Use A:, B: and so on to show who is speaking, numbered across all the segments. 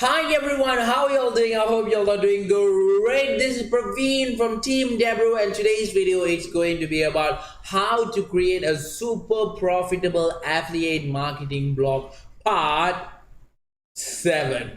A: Hi everyone, how y'all doing? I hope y'all are doing great. This is Praveen from Team Debru, and today's video is going to be about how to create a super profitable affiliate marketing blog part 7.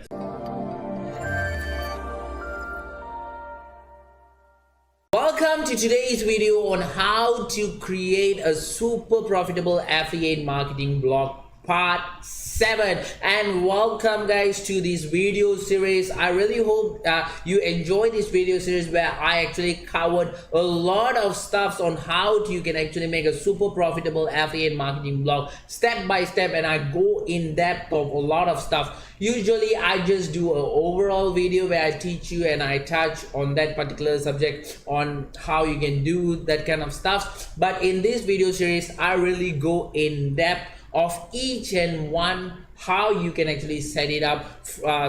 A: Welcome to today's video on how to create a super profitable affiliate marketing blog part 7, and welcome guys to this video series. I really hope you enjoy this video series where I actually covered a lot of stuff on how you can actually make a super profitable affiliate marketing blog step by step, and I go in depth of a lot of stuff. Usually I just do an overall video where I teach you and I touch on that particular subject on how you can do that kind of stuff, but in this video series I really go in depth of each and one how you can actually set up a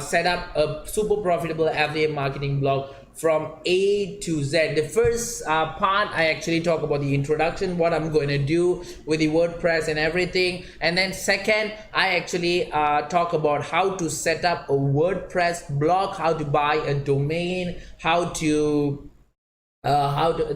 A: super profitable affiliate marketing blog from A to Z. The first part I actually talk about the introduction, what I'm going to do with the WordPress and everything, and then second I actually talk about how to set up a WordPress blog, how to buy a domain,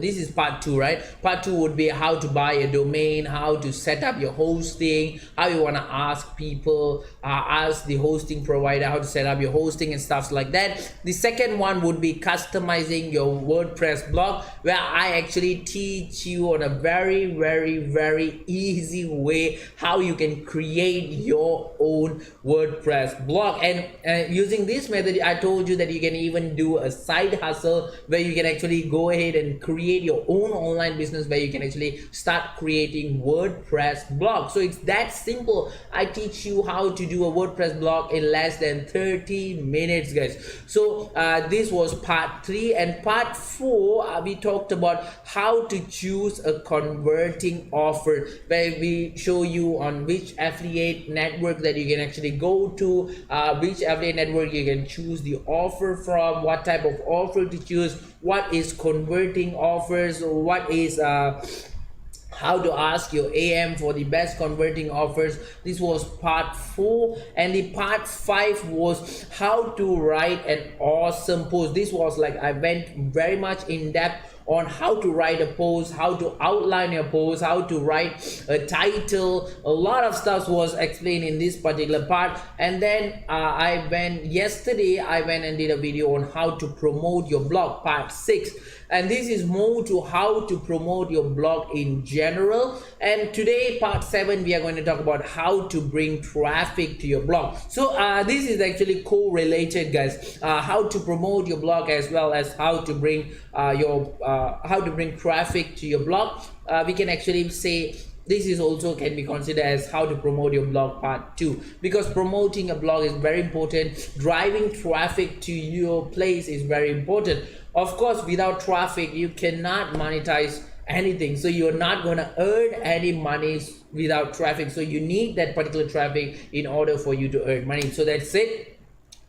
A: this is part 2, right? Part 2 would be how to buy a domain, how to set up your hosting, how you want to ask people, ask the hosting provider how to set up your hosting and stuff like that. The second one would be customizing your WordPress blog, where I actually teach you on a very easy way how you can create your own WordPress blog. And using this method, I told you that you can even do a side hustle where you can actually go ahead and create your own online business where you can actually start creating WordPress blog. So it's that simple. I teach you how to do a WordPress blog in less than 30 minutes, guys. So this was part 3, and part 4 we talked about how to choose a converting offer, where we show you on which affiliate network that you can actually go to, which affiliate network you can choose the offer from, what type of offer to choose, what is converting offers, or what is how to ask your AM for the best converting offers. This was part 4, and the part 5 was how to write an awesome post. This was like I went very much in depth on how to write a post, how to outline your post, how to write a title. A lot of stuff was explained in this particular part. And then yesterday I went and did a video on how to promote your blog, part 6, and this is more to how to promote your blog in general. And today, part 7, we are going to talk about how to bring traffic to your blog. So this is actually correlated, guys. How to promote your blog as well as how to bring traffic to your blog. We can actually say this is also can be considered as how to promote your blog part 2, because promoting a blog is very important. Driving traffic to your place is very important. Of course, without traffic you cannot monetize anything, so you're not going to earn any money without traffic. So you need that particular traffic in order for you to earn money. So that's it,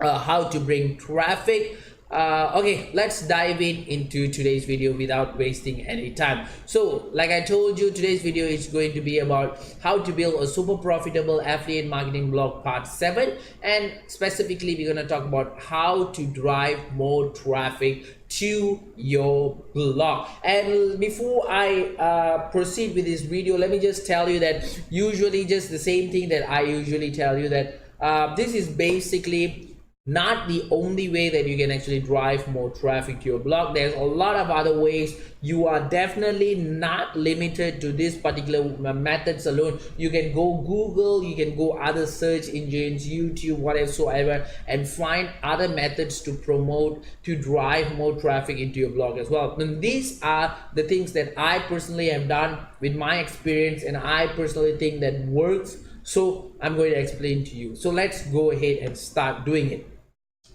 A: how to bring traffic. Okay, let's dive into today's video without wasting any time. So like I told you, today's video is going to be about how to build a super profitable affiliate marketing blog part 7, and specifically we're going to talk about how to drive more traffic to your blog. And before I proceed with this video, let me just tell you that usually just the same thing that I usually tell you, that this is basically not the only way that you can actually drive more traffic to your blog. There's a lot of other ways. You are definitely not limited to this particular methods alone. You can go Google, you can go other search engines, YouTube, whatsoever, and find other methods to promote, to drive more traffic into your blog as well. And these are the things that I personally have done with my experience, and I personally think that works. So I'm going to explain to you. So let's go ahead and start doing it.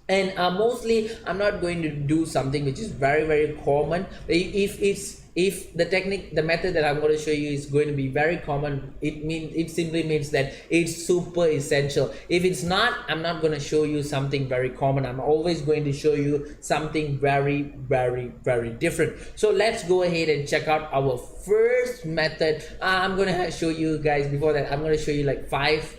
A: And mostly I'm not going to do something which is very common. If the method that I'm going to show you is going to be very common, it simply means that it's super essential. If it's not, I'm not going to show you something very common. I'm always going to show you something very different. So let's go ahead and check out our first method. I'm going to show you guys, before that I'm going to show you like 5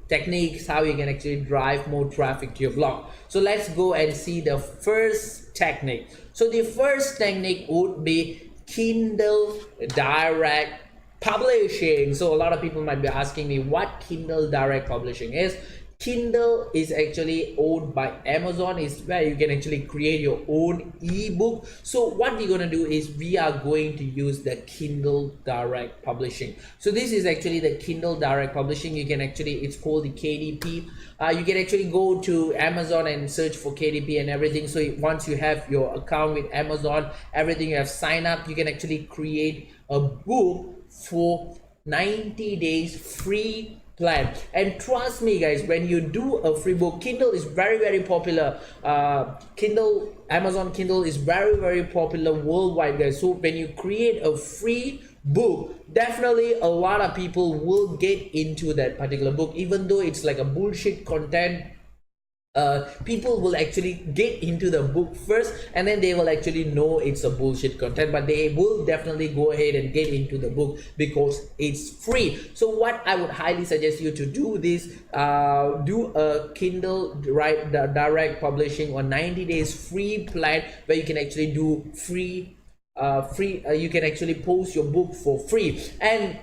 A: techniques how you can actually drive more traffic to your blog. So let's go and see the first technique. So the first technique would be Kindle Direct Publishing. So a lot of people might be asking me what Kindle Direct Publishing is. Kindle is actually owned by Amazon. Is where you can actually create your own ebook. So what we're going to do is we are going to use the Kindle Direct Publishing. So this is actually the Kindle Direct Publishing. You can actually, it's called the KDP. You can actually go to Amazon and search for KDP and everything. So once you have your account with Amazon, everything you have signed up, you can actually create a book for 90 days free plan. And trust me guys, when you do a free book, Kindle is very popular. Amazon Kindle is very popular worldwide guys. So when you create a free book, definitely a lot of people will get into that particular book, even though it's like a bullshit content. People will actually get into the book first, and then they will actually know it's a bullshit content, but they will definitely go ahead and get into the book because it's free. So what I would highly suggest you to do this, do a Kindle Direct Publishing or 90 days free plan where you can actually do you can actually post your book for free. And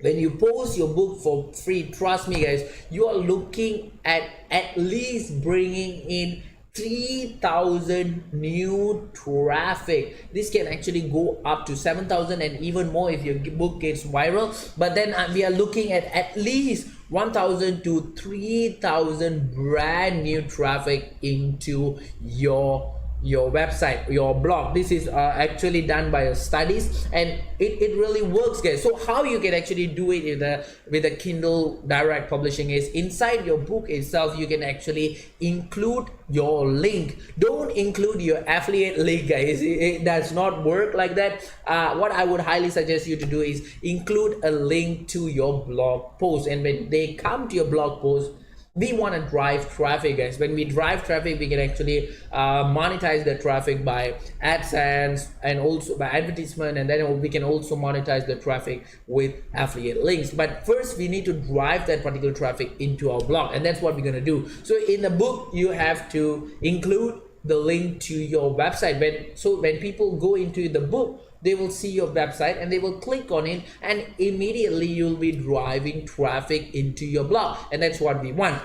A: when you post your book for free, trust me guys, you are looking at least bringing in 3,000 new traffic. This can actually go up to 7,000 and even more if your book gets viral. But then we are looking at least 1,000 to 3,000 brand new traffic into your website, your blog. This is actually done by studies, and it really works guys. So how you can actually do it with the Kindle Direct Publishing is inside your book itself you can actually include your link. Don't include your affiliate link guys, it does not work like that. What I would highly suggest you to do is include a link to your blog post, and when they come to your blog post, we want to drive traffic guys. When we drive traffic, we can actually monetize the traffic by AdSense and also by advertisement, and then we can also monetize the traffic with affiliate links. But first we need to drive that particular traffic into our blog, and that's what we're going to do. So in the book you have to include the link to your website. When people go into the book, they will see your website and they will click on it, and immediately you'll be driving traffic into your blog, and that's what we want.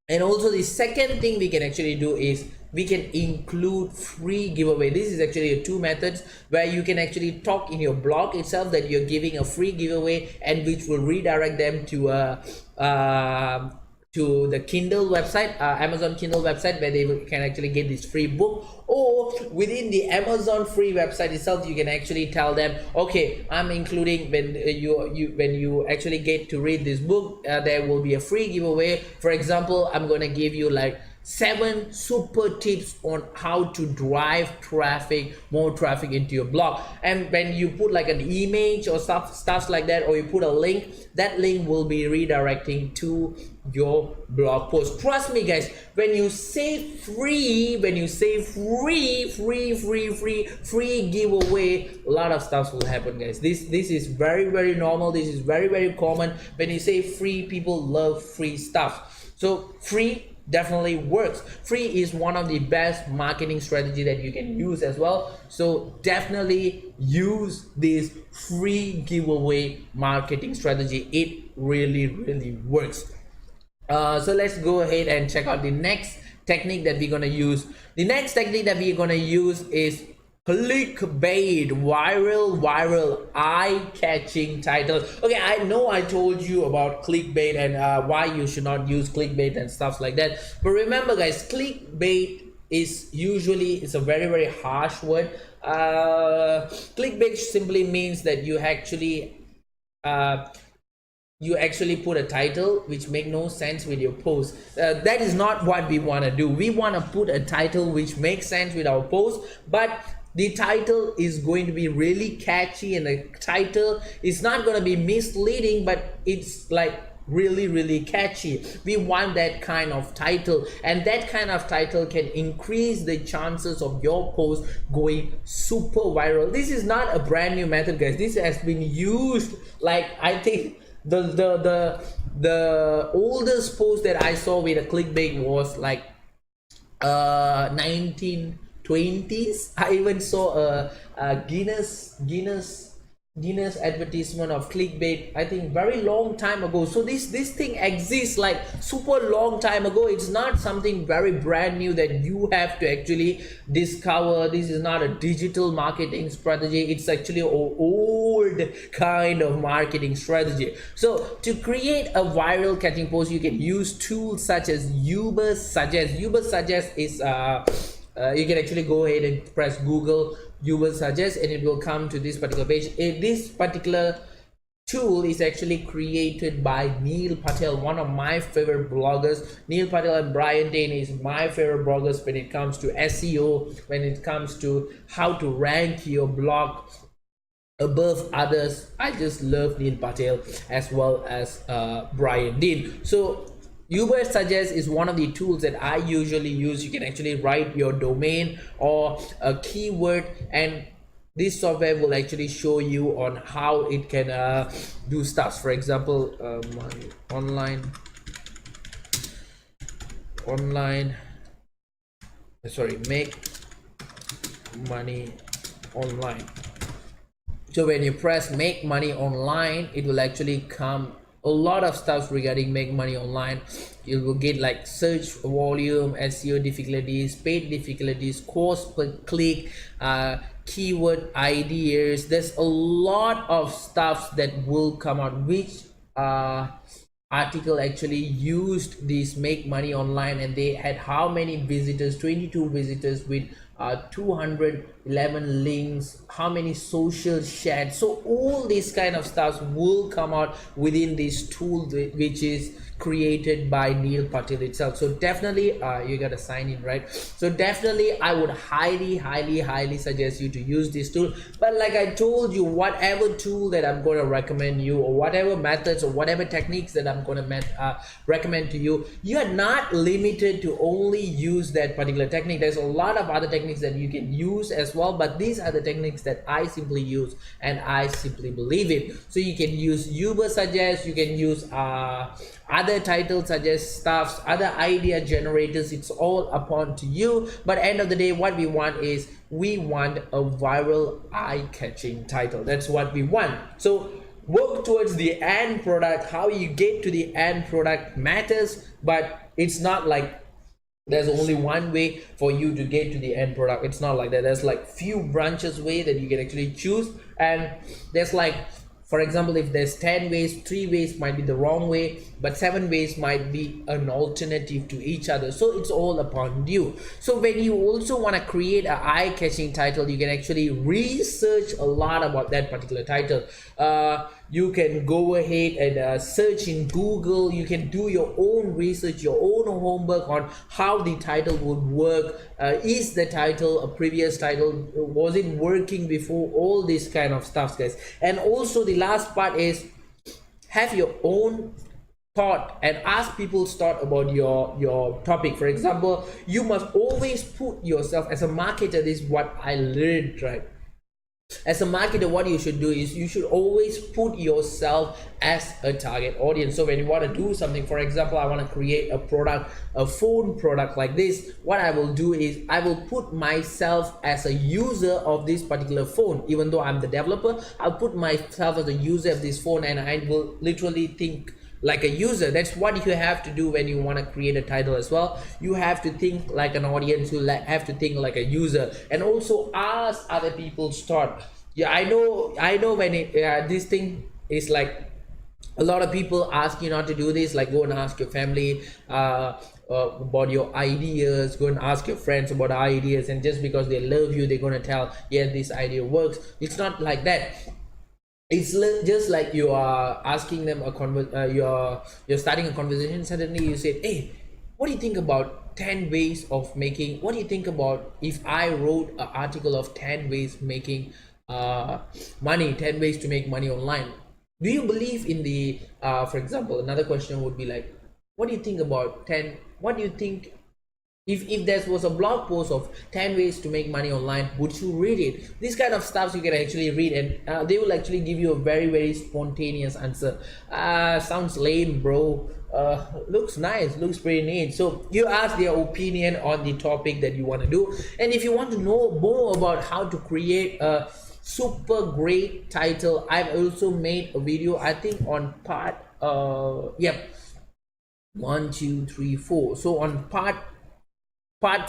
A: And also the second thing we can actually do is we can include free giveaway. This is actually two methods where you can actually talk in your blog itself that you're giving a free giveaway, and which will redirect them to the Kindle website, Amazon Kindle website, where they can actually get this free book. Or within the Amazon free website itself, you can actually tell them, okay, I'm including when you actually get to read this book, there will be a free giveaway. For example, I'm gonna give you like 7 super tips on how to drive more traffic into your blog. And when you put like an image or stuff like that, or you put a link, that link will be redirecting to your blog post. Trust me guys, when you say free giveaway, a lot of stuff will happen guys. This is very normal. This is very common. When you say free, people love free stuff. So free definitely works. Free is one of the best marketing strategy that you can use as well. So definitely use this free giveaway marketing strategy. It really works. So let's go ahead and check out the next technique that we're gonna use. The next technique that we're gonna use is clickbait, viral eye-catching titles. Okay, I know I told you about clickbait and why you should not use clickbait and stuff like that, but remember guys, clickbait is usually, it's a very harsh word. Clickbait simply means that you actually put a title which make no sense with your post. That is not what we want to do. We want to put a title which makes sense with our post, but the title is going to be really catchy, and the title is not going to be misleading, but it's like really catchy. We want that kind of title, and that kind of title can increase the chances of your post going super viral. This is not a brand new method guys. This has been used, like I think the the oldest post that I saw with a clickbait was like 1920s. I even saw a Guinness advertisement of clickbait, I think very long time ago. So this thing exists like super long time ago. It's not something very brand new that you have to actually discover. This is not a digital marketing strategy. It's actually an old kind of marketing strategy. So to create a viral catching post, you can use tools such as Uber Suggest. Uber Suggest is you can actually go ahead and press Google Uber Suggest and it will come to this particular page. This particular tool is actually created by Neil Patel, one of my favorite bloggers. Neil Patel and Brian Dane is my favorite bloggers when it comes to SEO, when it comes to how to rank your blog above others. I just love Neil Patel as well as Brian Dean. So Uber Suggest is one of the tools that I usually use. You can actually write your domain or a keyword, and this software will actually show you on how it can do stuff. For example, online make money online. So when you press make money online, it will actually come a lot of stuff regarding make money online. You will get like search volume, SEO difficulties, paid difficulties, cost per click, keyword ideas. There's a lot of stuff that will come out. Which article actually used this make money online, and they had how many visitors? 22 visitors with 211 links, how many social shared. So all these kind of stuff will come out within this tool, which is created by Neil Patel itself. So definitely you gotta sign in, right? So definitely I would highly suggest you to use this tool. But like I told you, whatever tool that I'm going to recommend you, or whatever methods or whatever techniques that I'm going to recommend to you, you are not limited to only use that particular technique. There's a lot of other techniques that you can use as well, but these are the techniques that I simply use and I simply believe in. So you can use Uber Suggest, you can use other title suggest stuffs, other idea generators. It's all upon to you, but end of the day, what we want is we want a viral eye-catching title. That's what we want. So work towards the end product. How you get to the end product matters, but it's not like there's only one way for you to get to the end product. It's not like that. There's like few branches way that you can actually choose, and there's like, for example, if there's 10 ways, 3 ways might be the wrong way, but 7 ways might be an alternative to each other. So it's all upon you. So when you also want to create an eye-catching title, you can actually research a lot about that particular title. You can go ahead and search in Google. You can do your own research, your own homework on how the title would work. Is the title a previous title? Was it working before? All this kind of stuff, guys. And also the last part is have your own thought and ask people's thought about your topic. For example, you must always put yourself as a marketer. This is what I learned, right? As a marketer, what you should do is you should always put yourself as a target audience. So when you want to do something, for example, I want to create a product, a phone product like this, what I will do is I will put myself as a user of this particular phone. Even though I'm the developer, I'll put myself as a user of this phone, and I will literally think like a user. That's what you have to do when you want to create a title as well. You have to think like an audience. You have to think like a user, and also ask other people's thought. Yeah, I know when this thing is like, a lot of people ask you not to do this, like go and ask your family about your ideas, go and ask your friends about ideas, and just because they love you, they're going to tell, yeah, this idea works. It's not like that. It's just like you are asking them you're starting a conversation. Suddenly you say, hey, what do you think about 10 ways of making, what do you think about if I wrote an article of 10 ways making money, 10 ways to make money online? Do you believe in the for example, another question would be like, what do you think about 10, what do you think If there was a blog post of 10 ways to make money online, would you read it? This kind of stuff you can actually read, and they will actually give you a very spontaneous answer. Sounds lame, bro. Looks nice, looks pretty neat. So you ask their opinion on the topic that you want to do, and if you want to know more about how to create a super great title, I've also made a video, I think on part 1 2 3 4. So on part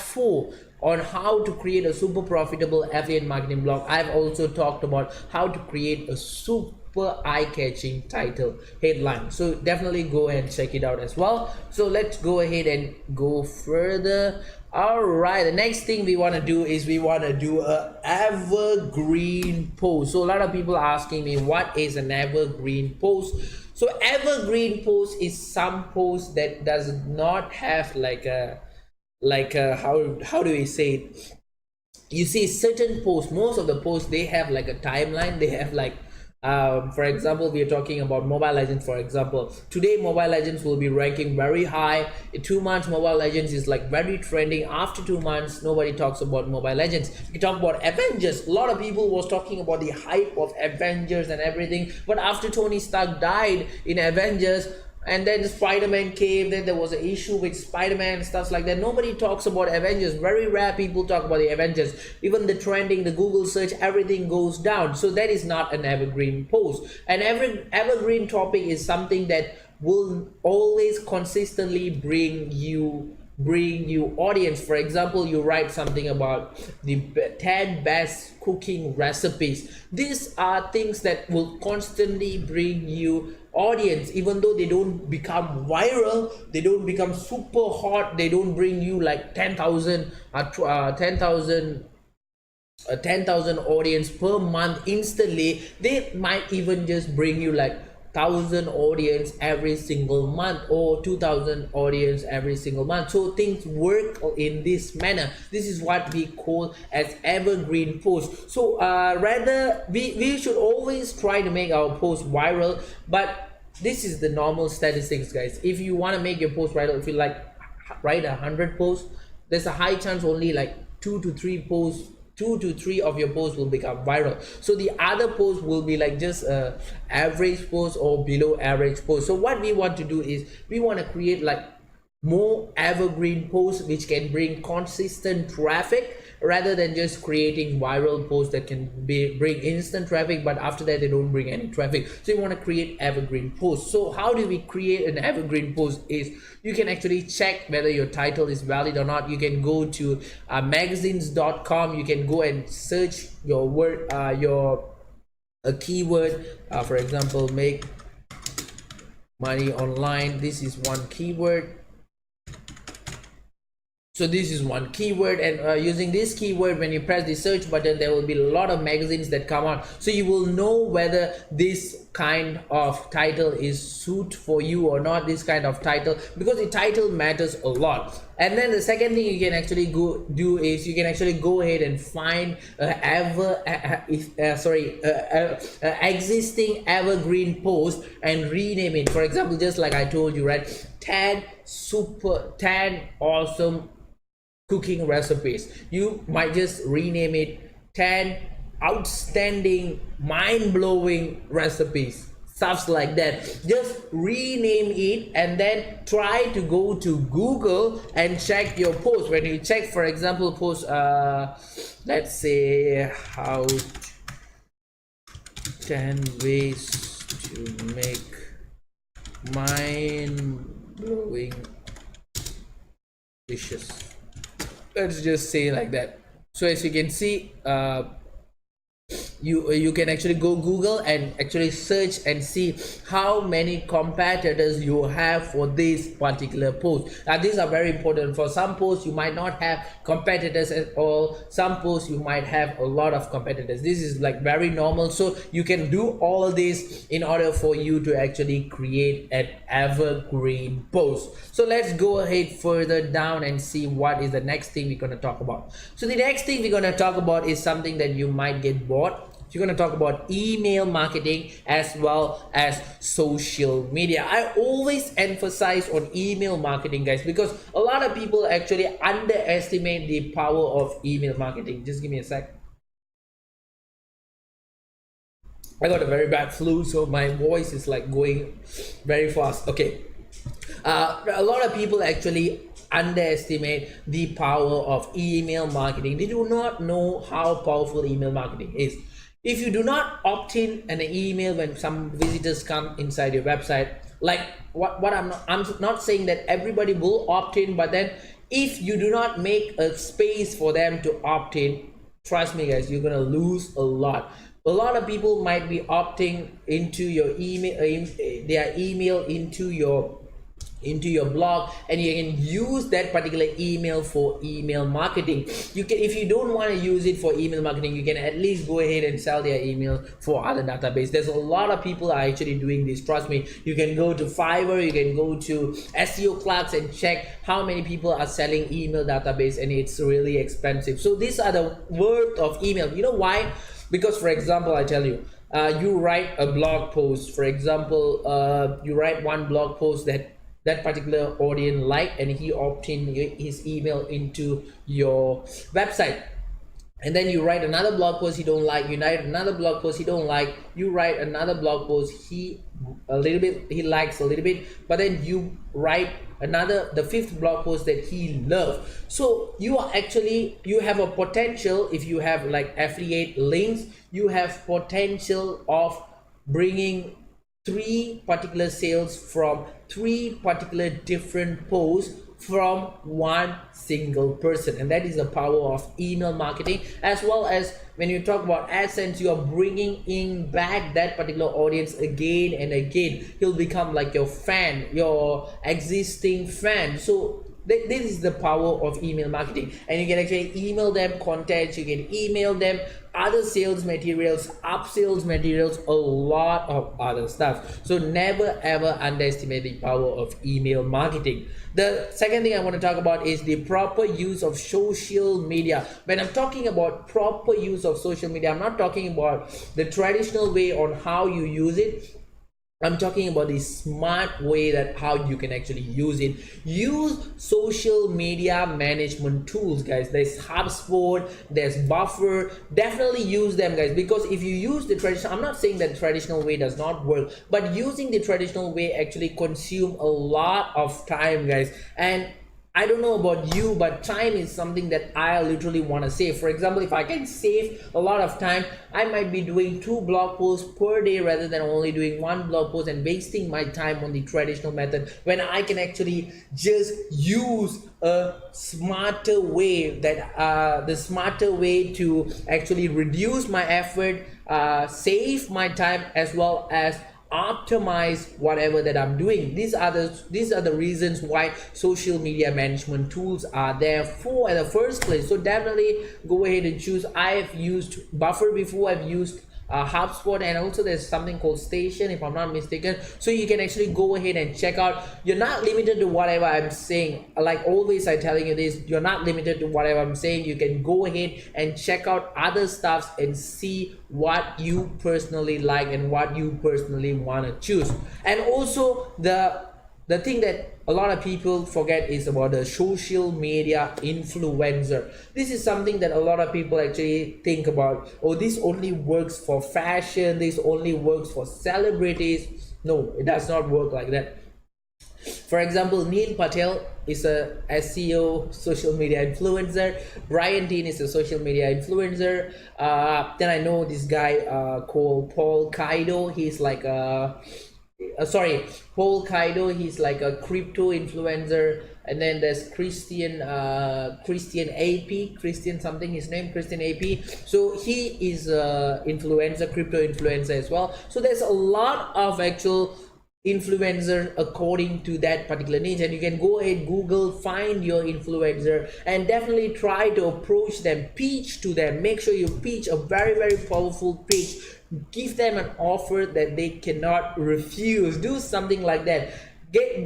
A: 4 on how to create a super profitable affiliate marketing blog, I've also talked about how to create a super eye-catching title headline. So definitely go and check it out as well. So let's go ahead and go further. All right, the next thing we want to do is we want to do a evergreen post. So a lot of people are asking me, what is an evergreen post? So evergreen post is some post that does not have like a how do we say it? You see certain posts, most of the posts, they have like a timeline. They have like for example, we are talking about Mobile Legends. For example, today Mobile Legends will be ranking very high. In 2 months Mobile Legends is like very trending. After 2 months nobody talks about Mobile Legends. We talk about Avengers. A lot of people was talking about the hype of Avengers and everything, but after Tony Stark died in Avengers, and then Spider-Man came, then there was an issue with Spider-Man and stuff like that, nobody talks about Avengers. Very rare people talk about the Avengers. Even the trending, the Google search, everything goes down. So that is not an evergreen post. An evergreen topic is something that will always consistently bring you audience. For example, you write something about the 10 best cooking recipes. These are things that will constantly bring you audience, even though they don't become viral, they don't become super hot, they don't bring you like 10,000 audience per month instantly. They might even just bring you like 1,000 audience every single month or 2,000 audience every single month. So things work in this manner. This is what we call as evergreen posts. So rather we should always try to make our post viral, but this is the normal statistics, guys. If you want to make your post viral, if you like write 100 posts, there's a high chance only like 2 to 3 posts, 2 to 3 of your posts will become viral. So the other posts will be like just a average post or below average post. So what we want to do is we want to create like more evergreen posts which can bring consistent traffic, rather than just creating viral posts that can bring instant traffic, but after that they don't bring any traffic. So you want to create evergreen posts. So how do we create an evergreen post is you can actually check whether your title is valid or not. You can go to magazines.com. You can go and search your word, a keyword, for example, make money online. This is one keyword. So this is one keyword, and using this keyword, when you press the search button, there will be a lot of magazines that come out. So you will know whether this kind of title is suit for you or not, this kind of title, because the title matters a lot. And then the second thing you can actually do is you can actually go ahead and find existing evergreen post and rename it. For example, just like I told you, right, 10 awesome cooking recipes. You might just rename it 10 outstanding mind-blowing recipes, stuff like that. Just rename it and then try to go to Google and check your post. When you check, for example, post let's say how 10 ways to make mind-blowing dishes, let's just say like that. So as you can see, you can actually go Google and actually search and see how many competitors you have for this particular post. Now these are very important. For some posts you might not have competitors at all, some posts you might have a lot of competitors. This is like very normal. So you can do all this in order for you to actually create an evergreen post. So let's go ahead further down and see what is the next thing we're going to talk about. So the next thing we're going to talk about is something that you might get bored. you're going to talk about email marketing as well as social media. I always emphasize on email marketing, guys, because a lot of people actually underestimate the power of email marketing. Just give me a sec. I got a very bad flu, so my voice is like going very fast. Okay. A lot of people actually underestimate the power of email marketing. They do not know how powerful email marketing is. If you do not opt in an email when some visitors come inside your website, like what I'm not saying that everybody will opt in, but then if you do not make a space for them to opt in, trust me guys, you're gonna lose a lot. A lot of people might be opting into your email, their email into your blog, and you can use that particular email for email marketing. You can, if you don't want to use it for email marketing, you can at least go ahead and sell their email for other database. There's a lot of people are actually doing this, trust me. You can go to Fiverr, you can go to SEO Clerks and check how many people are selling email database, and it's really expensive. So these are the worth of email. You know why? Because for example, I tell you, you write a blog post, for example, you write one blog post that particular audience like, and he opt in his email into your website, and then you write another blog post he don't like, you write another blog post he don't like, you write another blog post he likes a little bit, but then you write the fifth blog post that he loves. So you have a potential, if you have like affiliate links, you have potential of bringing 3 particular sales from 3 particular different posts from one single person. And that is the power of email marketing. As well as when you talk about AdSense, you are bringing in back that particular audience again and again. He'll become like your fan, your existing fan. So this is the power of email marketing. And you can actually email them contents, you can email them other sales materials, upsells materials, a lot of other stuff. So never ever underestimate the power of email marketing. The second thing I want to talk about is the proper use of social media. When I'm talking about proper use of social media, I'm not talking about the traditional way on how you use it. I'm talking about the smart way that how you can actually use it. Use social media management tools, guys. There's HubSpot, there's Buffer. Definitely use them, guys, because if you use the traditional, I'm not saying that the traditional way does not work, but using the traditional way actually consume a lot of time, guys. And I don't know about you, but time is something that I literally want to save. For example, if I can save a lot of time, I might be doing 2 blog posts per day rather than only doing 1 blog post and wasting my time on the traditional method, when I can actually just use a smarter way, that the smarter way to actually reduce my effort, save my time, as well as optimize whatever that I'm doing. These are the reasons why social media management tools are there for in the first place. So definitely go ahead and choose. I've used Buffer before, I've used HubSpot, and also there's something called Station, if I'm not mistaken. So you can actually go ahead and check out. You're not limited to whatever I'm saying. Like always I'm telling you this, you're not limited to whatever I'm saying. You can go ahead and check out other stuffs and see what you personally like and what you personally want to choose. And also the thing that a lot of people forget is about the social media influencer. This is something that a lot of people actually think about. Oh, this only works for fashion, this only works for celebrities. No, it does not work like that. For example, Neil Patel is a SEO social media influencer. Brian Dean is a social media influencer. Then I know this guy called Paul Kaido. He's like a Paul Kaido, he's like a crypto influencer. And then there's Christian AP, Christian something, his name, Christian AP. So he is a influencer, crypto influencer as well. So there's a lot of actual influencer according to that particular niche, and you can go ahead, Google, find your influencer, and definitely try to approach them, pitch to them. Make sure you pitch a very, very powerful pitch. Give them an offer that they cannot refuse. Do something like that.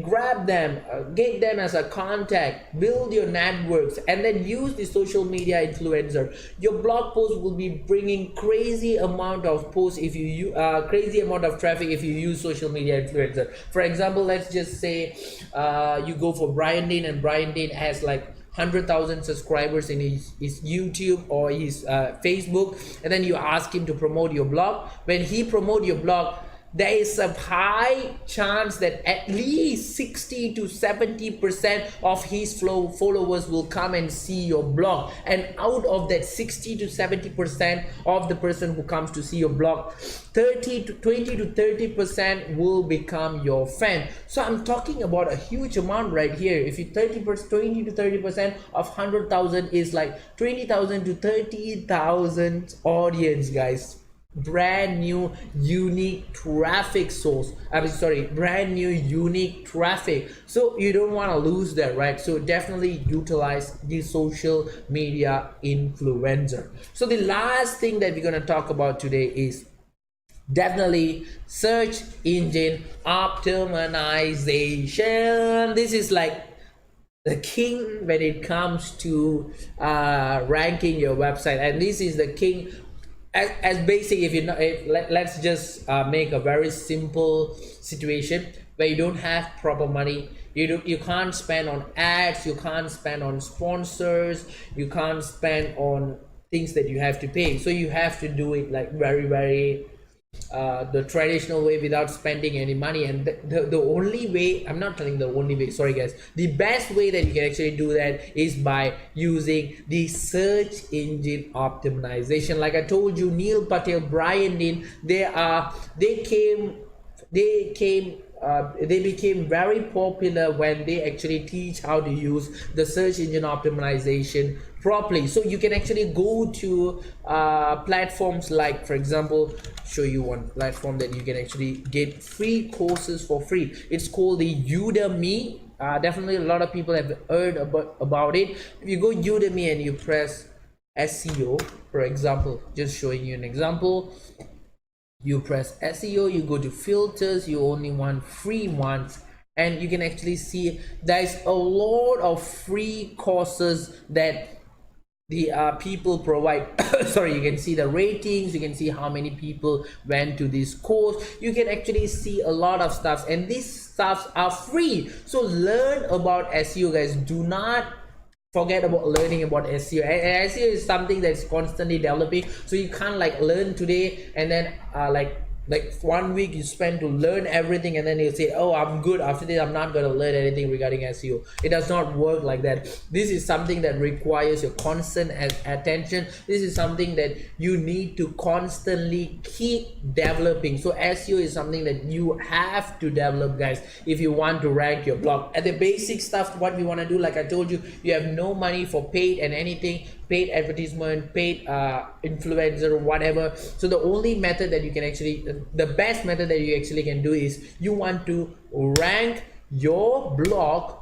A: grab them, get them as a contact, build your networks, and then use the social media influencer. Your blog post will be bringing crazy amount of posts if you crazy amount of traffic if you use social media influencer. For example, let's just say you go for Brian Dean, and Brian Dean has like 100,000 subscribers in his YouTube or his Facebook, and then you ask him to promote your blog. When he promote your blog, there is a high chance that at least 60 to 70% of his followers will come and see your blog, and out of that 60 to 70% of the person who comes to see your blog, 20 to 30% will become your fan. So I'm talking about a huge amount right here. If you 20 to 30% of 100,000 is like 20,000 to 30,000 audience, guys. Brand new unique traffic source. Brand new unique traffic. So you don't want to lose that, right? So definitely utilize the social media influencer. So the last thing that we're going to talk about today is definitely search engine optimization. This is like the king when it comes to ranking your website, and this is the king as basic. If you know, let's just make a very simple situation where you don't have proper money. You can't spend on ads, you can't spend on sponsors, you can't spend on things that you have to pay. So you have to do it like very the traditional way without spending any money. And the only way, I'm not telling the only way, sorry guys, the best way that you can actually do that is by using the search engine optimization. Like I told you, Neil Patel, Brian Dean, they became very popular when they actually teach how to use the search engine optimization properly. So you can actually go to platforms like, for example, show you one platform that you can actually get free courses for free. It's called the Udemy. Definitely a lot of people have heard about it. If you go Udemy and you press SEO, for example, just showing you an example, you press SEO, you go to filters, you only want free ones, and you can actually see there's a lot of free courses that the people provide. Sorry, you can see the ratings, you can see how many people went to this course, you can actually see a lot of stuff, and these stuffs are free. So learn about SEO, guys. Do not forget about learning about SEO. SEO is something that's constantly developing, so you can't like learn today and then like 1 week you spend to learn everything and then you say, oh, I'm good, after this I'm not going to learn anything regarding SEO. It does not work like that. This is something that requires your constant attention. This is something that you need to constantly keep developing. So SEO is something that you have to develop, guys, if you want to rank your blog. And the basic stuff, what we want to do, like I told you, you have no money for paid and anything, paid advertisement, paid influencer, whatever. So the only method that you can actually, the best method that you actually can do is you want to rank your blog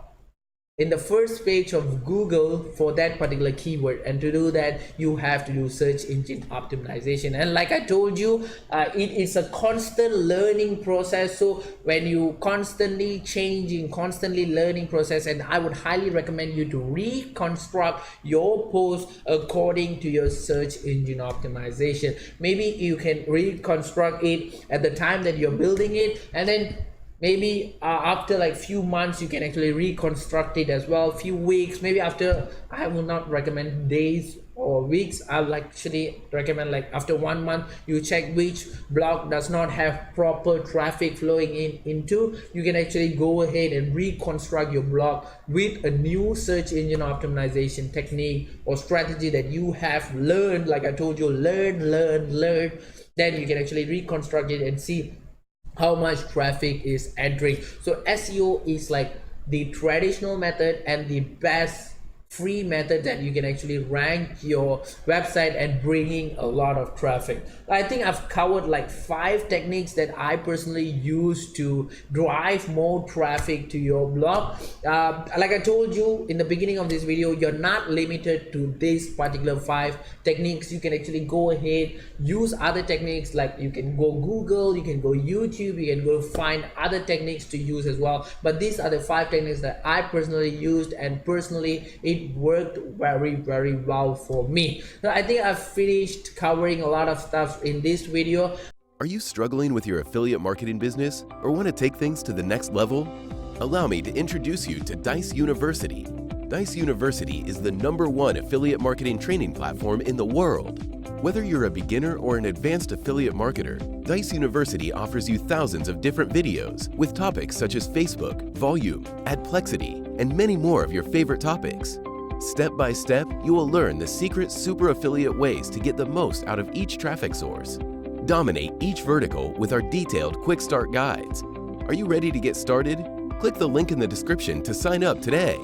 A: in the first page of Google for that particular keyword. And to do that, you have to do search engine optimization. And like I told you, it is a constant learning process. So when you constantly changing, constantly learning process, and I would highly recommend you to reconstruct your post according to your search engine optimization. Maybe you can reconstruct it at the time that you're building it, and then maybe after like few months you can actually reconstruct it as well, few weeks, maybe after, I will not recommend days or weeks, I'll actually recommend like after 1 month you check which blog does not have proper traffic flowing into. You can actually go ahead and reconstruct your blog with a new search engine optimization technique or strategy that you have learned. Like I told you, learn, then you can actually reconstruct it and see how much traffic is entering. So SEO is like the traditional method and the best free method that you can actually rank your website and bringing a lot of traffic. I think I've covered like 5 techniques that I personally use to drive more traffic to your blog. Like I told you in the beginning of this video, you're not limited to this particular 5 techniques. You can actually go ahead, use other techniques, like you can go Google, you can go YouTube, you can go find other techniques to use as well. But these are the 5 techniques that I personally used, and personally it worked very well for me. So I think I've finished covering a lot of stuff in this video.
B: Are you struggling with your affiliate marketing business or want to take things to the next level? Allow me to introduce you to Dijs University. Dijs University is the #1 affiliate marketing training platform in the world. Whether you're a beginner or an advanced affiliate marketer, Dijs University offers you thousands of different videos with topics such as Facebook, volume, adplexity, and many more of your favorite topics. Step by step, you will learn the secret super affiliate ways to get the most out of each traffic source. Dominate each vertical with our detailed quick start guides. Are you ready to get started? Click the link in the description to sign up today.